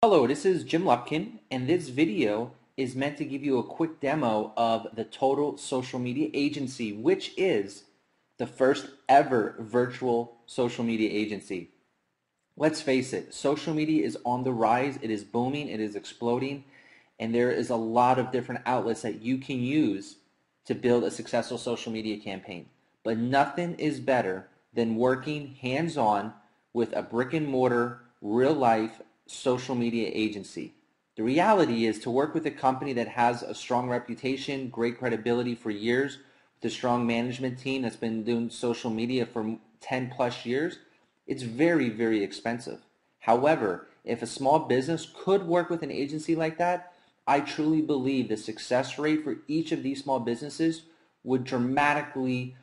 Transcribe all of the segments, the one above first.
Hello, this is Jim Lupkin, and this video is meant to give you a quick demo of the Total Social Media Agency, which is the first ever virtual social media agency. Let's face it, social media is on the rise, it is booming, it is exploding, and there is a lot of different outlets that you can use to build a successful social media campaign. But nothing is better than working hands-on with a brick and mortar, real life social media agency. The reality is to work with a company that has a strong reputation, great credibility for years, with a strong management team that's been doing social media for 10 plus years, it's very, very expensive. However, if a small business could work with an agency like that, I truly believe the success rate for each of these small businesses would dramatically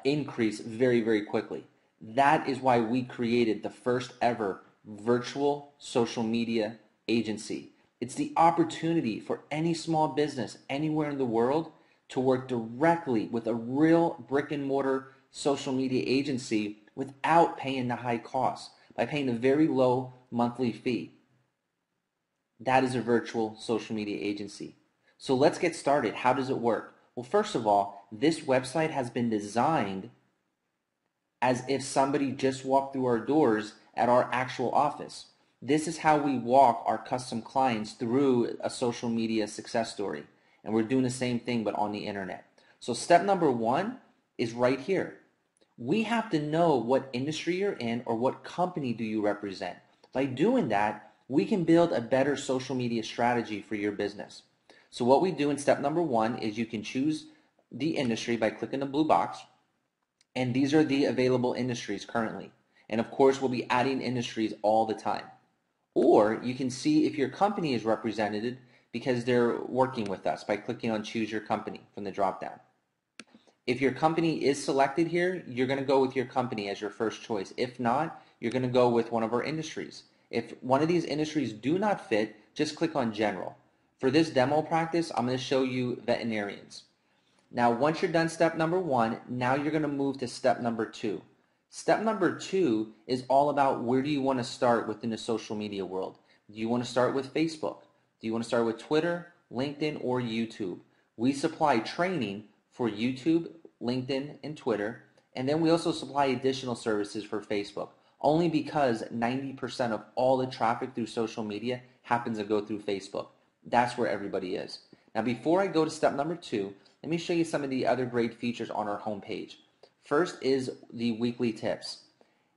increase very, very quickly. That is why we created the first ever virtual social media agency. It's the opportunity for any small business anywhere in the world to work directly with a real brick and mortar social media agency without paying the high costs, by paying a very low monthly fee. That is a virtual social media agency. So let's get started. How does it work? Well, first of all, this website has been designed as if somebody just walked through our doors at our actual office. This is how we walk our custom clients through a social media success story. And we're doing the same thing but on the internet. So step number one is right here. We have to know what industry you're in or what company do you represent. By doing that, we can build a better social media strategy for your business. So what we do in step number one is you can choose the industry by clicking the blue box. And these are the available industries currently. And of course, we'll be adding industries all the time. Or you can see if your company is represented because they're working with us by clicking on Choose Your Company from the drop-down. If your company is selected here, you're going to go with your company as your first choice. If not, you're going to go with one of our industries. If one of these industries do not fit, just click on General. For this demo practice, I'm going to show you veterinarians. Now, once you're done step number one, now you're going to move to step number two. Step number two is all about where do you want to start within the social media world. Do you want to start with Facebook? Do you want to start with Twitter, LinkedIn, or YouTube? We supply training for YouTube, LinkedIn, and Twitter, and then we also supply additional services for Facebook, only because 90% of all the traffic through social media happens to go through Facebook. That's where everybody is. Now, before I go to step number two, let me show you some of the other great features on our homepage. First is the weekly tips.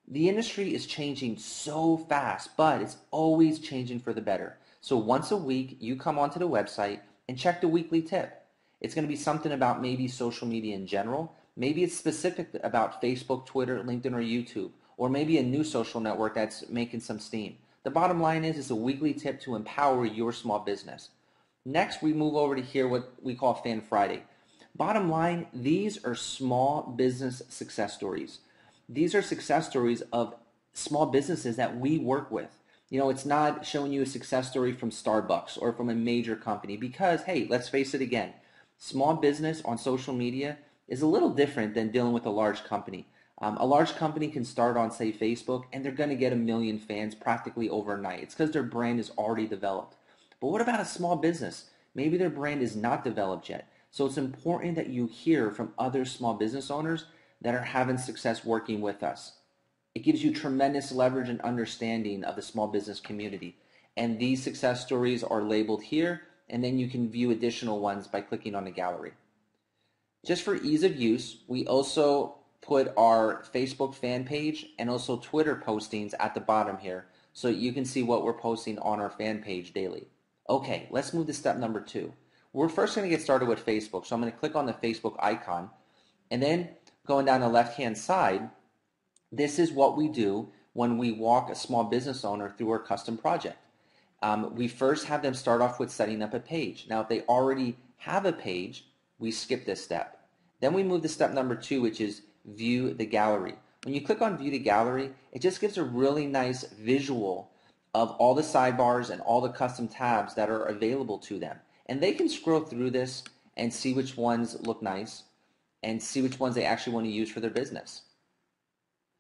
The industry is changing so fast, but it's always changing for the better. So once a week, you come onto the website and check the weekly tip. It's going to be something about maybe social media in general. Maybe it's specific about Facebook, Twitter, LinkedIn, or YouTube, or maybe a new social network that's making some steam. The bottom line is it's a weekly tip to empower your small business. Next, we move over to here what we call Fan Friday. Bottom line, these are small business success stories. These are success stories of small businesses that we work with. You know, it's not showing you a success story from Starbucks or from a major company because, hey, let's face it again, small business on social media is a little different than dealing with a large company. A large company can start on, say, Facebook, and they're going to get 1 million fans practically overnight. It's because their brand is already developed. But what about a small business? Maybe their brand is not developed yet. So it's important that you hear from other small business owners that are having success working with us. It gives you tremendous leverage and understanding of the small business community. And these success stories are labeled here, and then you can view additional ones by clicking on the gallery. Just for ease of use, we also put our Facebook fan page and also Twitter postings at the bottom here so you can see what we're posting on our fan page daily. Okay, let's move to step number two. We're first going to get started with Facebook. So I'm going to click on the Facebook icon, and then going down the left-hand side, this is what we do when we walk a small business owner through our custom project. We first have them start off with setting up a page. Now, if they already have a page, we skip this step. Then we move to step number two, which is view the gallery. When you click on view the gallery, it just gives a really nice visual of all the sidebars and all the custom tabs that are available to them. And they can scroll through this and see which ones look nice and see which ones they actually want to use for their business.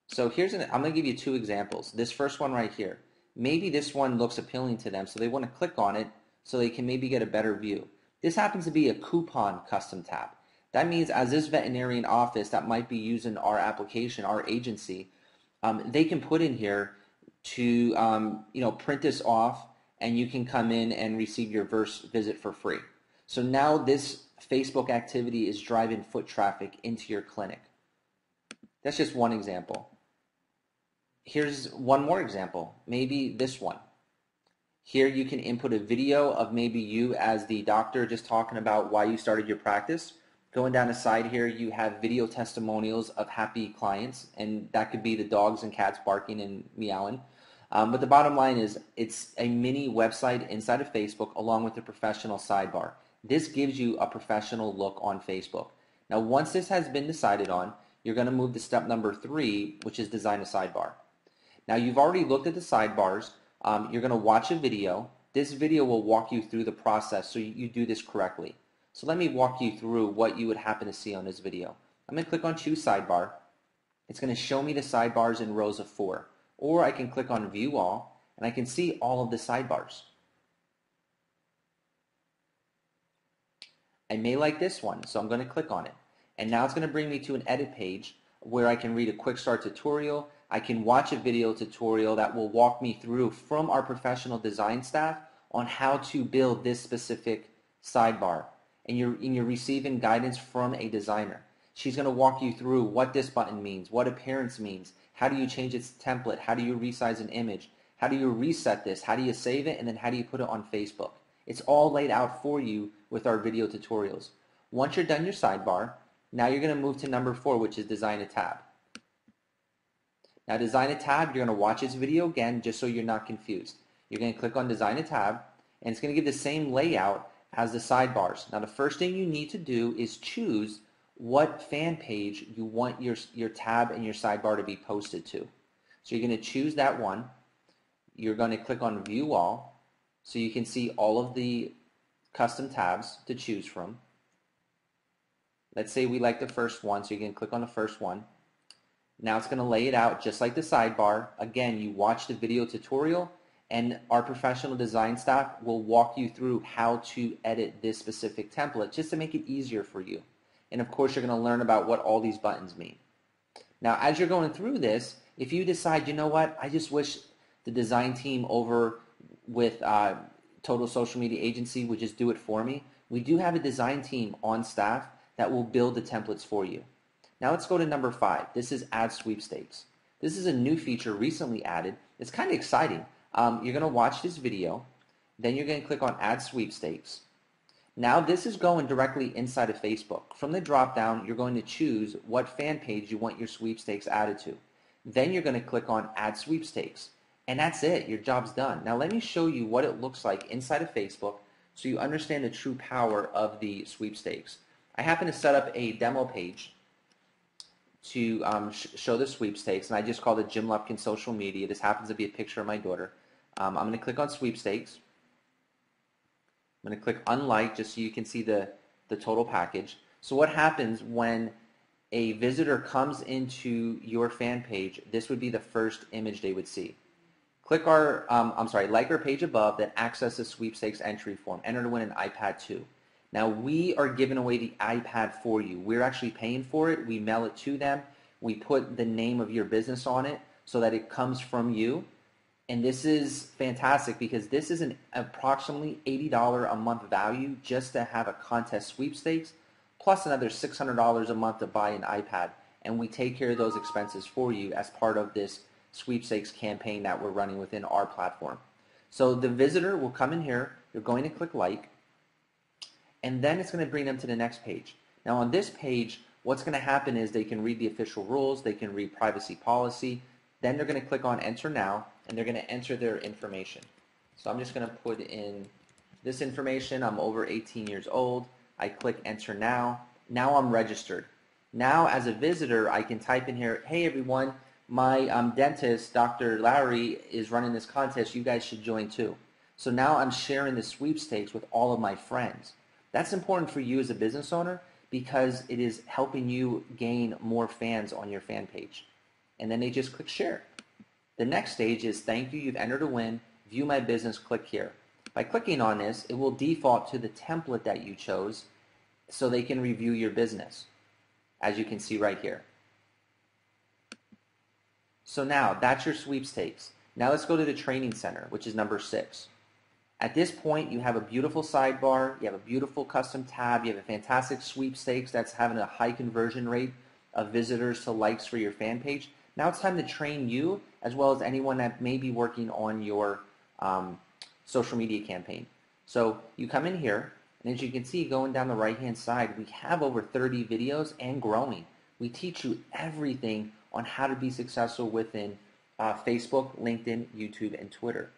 So I'm going to give you two examples. This first one right here. Maybe this one looks appealing to them, so they want to click on it so they can maybe get a better view. This happens to be a coupon custom tab. That means as this veterinarian office that might be using our application, our agency, they can put in here to print this off, and you can come in and receive your first visit for free. So now this Facebook activity is driving foot traffic into your clinic. That's just one example. Here's one more example, maybe this one. Here you can input a video of maybe you as the doctor just talking about why you started your practice. Going down the side here, you have video testimonials of happy clients, and that could be the dogs and cats barking and meowing. But the bottom line is it's a mini website inside of Facebook along with a professional sidebar. This gives you a professional look on Facebook. Now, once this has been decided on, you're going to move to step number 3, which is design a sidebar. Now, you've already looked at the sidebars. You're going to watch a video. This video will walk you through the process so you do this correctly. So let me walk you through what you would happen to see on this video. I'm going to click on choose sidebar. It's going to show me the sidebars in rows of 4. Or I can click on view all and I can see all of the sidebars. I may like this one, so I'm going to click on it. And now it's going to bring me to an edit page where I can read a quick start tutorial. I can watch a video tutorial that will walk me through from our professional design staff on how to build this specific sidebar. And you're receiving guidance from a designer. She's going to walk you through what this button means, what appearance means, how do you change its template, how do you resize an image, how do you reset this, how do you save it, and then how do you put it on Facebook. It's all laid out for you with our video tutorials. Once you're done your sidebar, now you're going to move to number 4, which is design a tab. Now design a tab, you're going to watch this video again just so you're not confused. You're going to click on design a tab, and it's going to give the same layout as the sidebars. Now the first thing you need to do is choose what fan page you want your tab and your sidebar to be posted to. So you're going to choose that one. You're going to click on view all so you can see all of the custom tabs to choose from. Let's say we like the first one, so you can click on the first one. Now it's going to lay it out just like the sidebar. Again, you watch the video tutorial and our professional design staff will walk you through how to edit this specific template just to make it easier for you. And of course, you're going to learn about what all these buttons mean. Now, as you're going through this, if you decide, you know what, I just wish the design team over with Total Social Media Agency would just do it for me, we do have a design team on staff that will build the templates for you. Now let's go to number 5. This is Add Sweepstakes. This is a new feature recently added. It's kind of exciting. You're going to watch this video, then you're going to click on Add Sweepstakes. Now this is going directly inside of Facebook. From the drop down, you're going to choose what fan page you want your sweepstakes added to. Then you're going to click on Add Sweepstakes. And that's it. Your job's done. Now let me show you what it looks like inside of Facebook so you understand the true power of the sweepstakes. I happen to set up a demo page to show the sweepstakes, and I just called it Jim Lupkin Social Media. This happens to be a picture of my daughter. I'm going to click on sweepstakes. I'm going to click unlike just so you can see the total package. So what happens when a visitor comes into your fan page, this would be the first image they would see. Click our, like our page above that access the sweepstakes entry form. Enter to win an iPad 2. Now we are giving away the iPad for you. We're actually paying for it. We mail it to them. We put the name of your business on it so that it comes from you. And this is fantastic because this is an approximately $80 a month value just to have a contest sweepstakes, plus another $600 a month to buy an iPad. And we take care of those expenses for you as part of this sweepstakes campaign that we're running within our platform. So the visitor will come in here. You're going to click like. And then it's going to bring them to the next page. Now on this page, what's going to happen is they can read the official rules, they can read privacy policy, then they're going to click on enter now, and they're going to enter their information. So I'm just going to put in this information. I'm over 18 years old. I click enter now. Now I'm registered. Now as a visitor, I can type in here, hey everyone, my dentist, Dr. Larry, is running this contest. You guys should join too. So now I'm sharing the sweepstakes with all of my friends. That's important for you as a business owner because it is helping you gain more fans on your fan page. And then they just click share. The next stage is thank you, you've entered a win, view my business, click here. By clicking on this, it will default to the template that you chose so they can review your business, as you can see right here. So now, that's your sweepstakes. Now let's go to the training center, which is number 6. At this point, you have a beautiful sidebar, you have a beautiful custom tab, you have a fantastic sweepstakes that's having a high conversion rate of visitors to likes for your fan page. Now it's time to train you as well as anyone that may be working on your social media campaign. So you come in here, and as you can see going down the right hand side, we have over 30 videos and growing. We teach you everything on how to be successful within Facebook, LinkedIn, YouTube, and Twitter.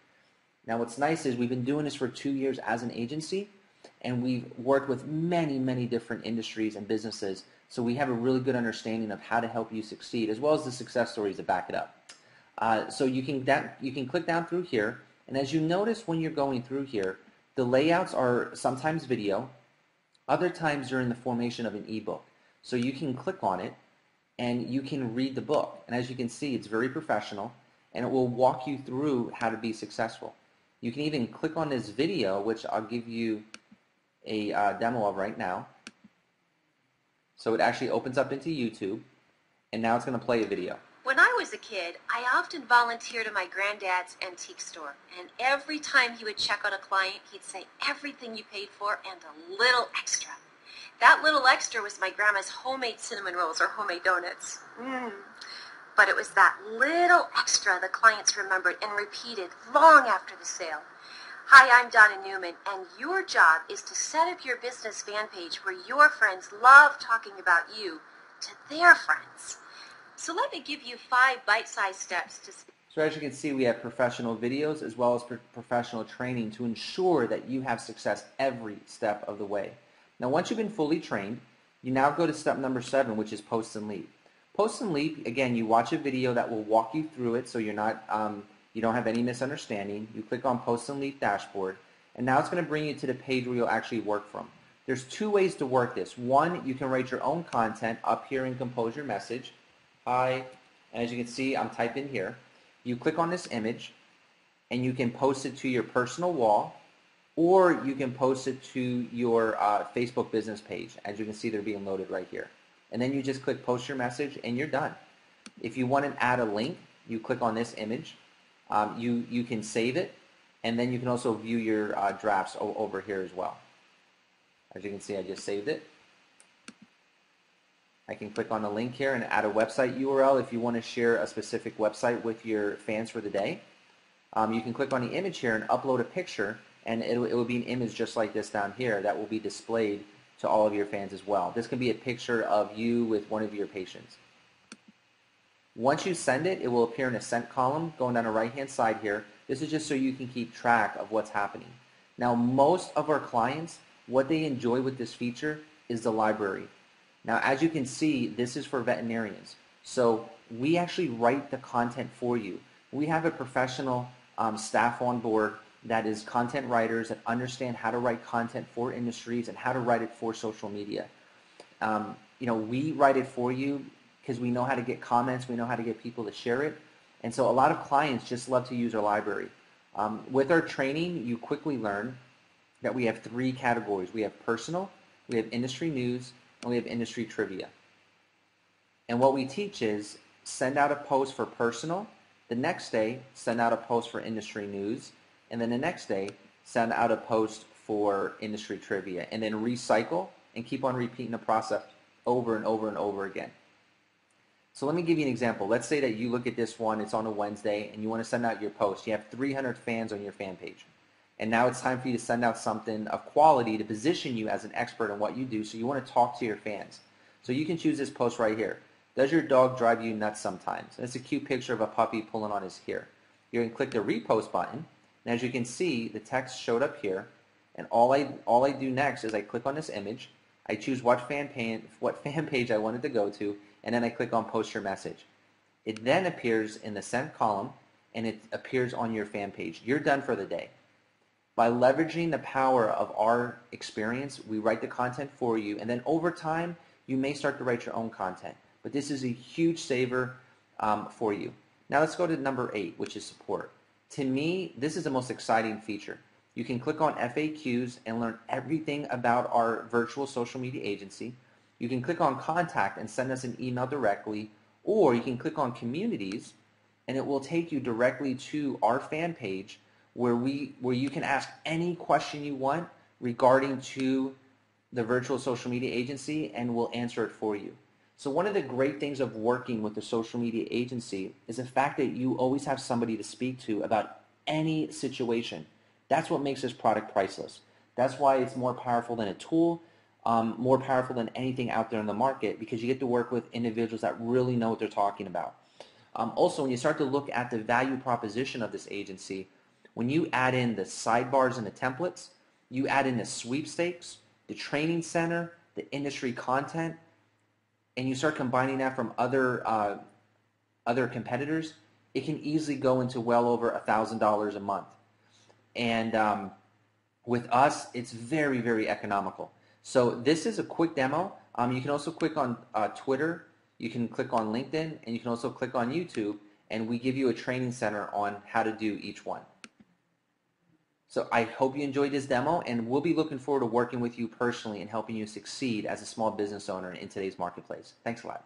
Now what's nice is we've been doing this for 2 years as an agency, and we've worked with many, many different industries and businesses, so we have a really good understanding of how to help you succeed, as well as the success stories to back it up. So you can click down through here, and as you notice when you're going through here, the layouts are sometimes video, other times they're in the formation of an ebook. So you can click on it, and you can read the book. And as you can see, it's very professional, and it will walk you through how to be successful. You can even click on this video, which I'll give you a demo of right now. So it actually opens up into YouTube, and now it's going to play a video. When I was a kid, I often volunteered at my granddad's antique store, and every time he would check on a client, he'd say everything you paid for and a little extra. That little extra was my grandma's homemade cinnamon rolls or homemade donuts. But it was that little extra the clients remembered and repeated long after the sale. Hi, I'm Donna Newman, and your job is to set up your business fan page where your friends love talking about you to their friends. So let me give you 5 bite-sized steps to... So as you can see, we have professional videos as well as professional training to ensure that you have success every step of the way. Now once you've been fully trained, you now go to step number 7, which is post and lead. Post and lead, again, you watch a video that will walk you through it so you're not, you don't have any misunderstanding. You click on post and lead dashboard, and now it's going to bring you to the page where you'll actually work from. There's 2 ways to work this. One, you can write your own content up here and compose your message. Hi, and as you can see, I'm typing here. You click on this image, and you can post it to your personal wall, or you can post it to your Facebook business page. As you can see, they're being loaded right here. And then you just click post your message, and you're done. If you want to add a link, you click on this image. You can save it, and then you can also view your drafts over here as well. As you can see, I just saved it. I can click on the link here and add a website URL if you want to share a specific website with your fans for the day. You can click on the image here and upload a picture, and it will be an image just like this down here that will be displayed to all of your fans as well. This can be a picture of you with one of your patients. Once you send it, it will appear in a sent column going down the right-hand side here. This is just so you can keep track of what's happening. Now, most of our clients, what they enjoy with this feature is the library. Now, as you can see, this is for veterinarians. So we actually write the content for you. We have a professional staff on board that is content writers that understand how to write content for industries and how to write it for social media. We write it for you because we know how to get comments, we know how to get people to share it, and so a lot of clients just love to use our library. With our training, you quickly learn that we have 3 categories. We have personal, we have industry news, and we have industry trivia. And what we teach is send out a post for personal, the next day send out a post for industry news, and then the next day send out a post for industry trivia, and then recycle and keep on repeating the process over and over and over again. So let me give you an example. Let's say that you look at this one, it's on a Wednesday, and you want to send out your post. You have 300 fans on your fan page. And now it's time for you to send out something of quality to position you as an expert in what you do, so you want to talk to your fans. So you can choose this post right here. Does your dog drive you nuts sometimes? And it's a cute picture of a puppy pulling on his ear. You're going to click the repost button, and as you can see, the text showed up here, and all I do next is I click on this image, I choose what fan page I wanted to go to, and then I click on post your message. It then appears in the sent column, and it appears on your fan page. You're done for the day. By leveraging the power of our experience, we write the content for you, and then over time, you may start to write your own content. But this is a huge saver for you. Now let's go to number 8, which is support. To me, this is the most exciting feature. You can click on FAQs and learn everything about our virtual social media agency. You can click on contact and send us an email directly, or you can click on communities and it will take you directly to our fan page where you can ask any question you want regarding to the virtual social media agency, and we'll answer it for you. So one of the great things of working with the social media agency is the fact that you always have somebody to speak to about any situation. That's what makes this product priceless. That's why it's more powerful than a tool, more powerful than anything out there in the market, because you get to work with individuals that really know what they're talking about. Also, when you start to look at the value proposition of this agency, when you add in the sidebars and the templates, you add in the sweepstakes, the training center, the industry content, and you start combining that from other competitors, it can easily go into well over $1,000 a month. And with us, it's very, very economical. So this is a quick demo. You can also click on Twitter, you can click on LinkedIn, and you can also click on YouTube, and we give you a training center on how to do each one. So I hope you enjoyed this demo, and we'll be looking forward to working with you personally and helping you succeed as a small business owner in today's marketplace. Thanks a lot.